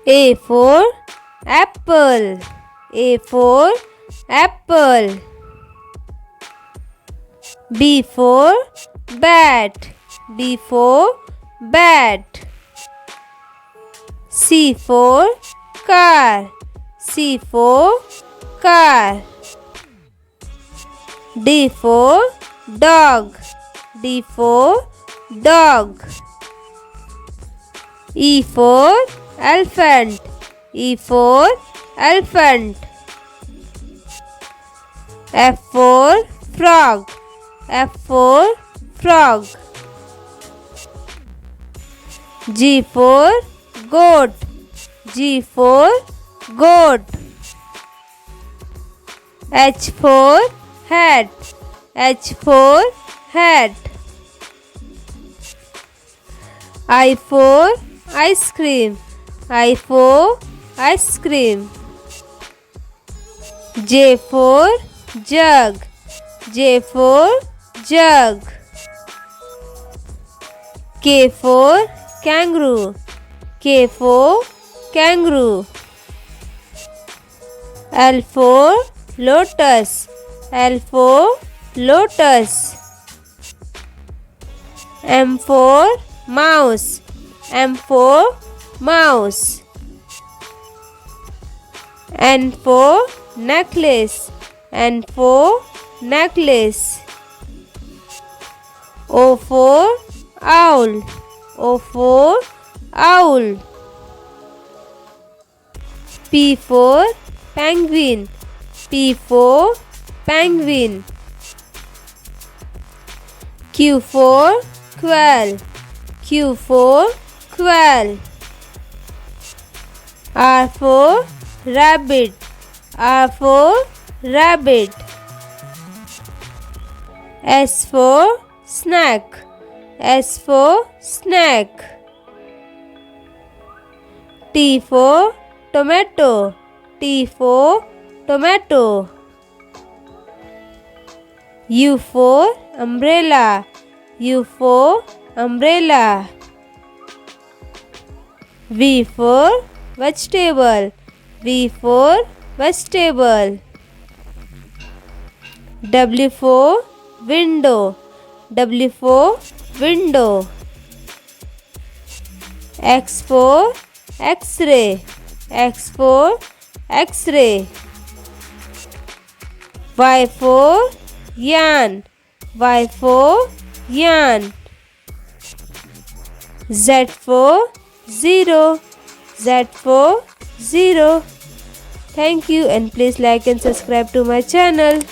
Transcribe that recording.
A for apple. A for apple. B for bat. B for bat. C for car. C for car. D for dog. D for dog. E for elephant. E for elephant. F for frog. F for frog. G for goat. G for goat. H for hat. H for hat. I for ice cream. I for ice cream. J for jug. J for jug. K for kangaroo. K for kangaroo. L for lotus. L for lotus. M for mouse. M for mouse. N for necklace. N for necklace. O for owl. O for owl. P for penguin. P for penguin. Q for quail. Q for quail. R for rabbit. R for rabbit. S for snack. S for snack. T for tomato. T for tomato. U for umbrella. U for umbrella. V for vegetable. V for vegetable. W for window. W for window. X for X-ray. X for X-ray. Y for yarn. Y for yarn. Z for zero. Z for zero. Thank you, and please like and subscribe to my channel.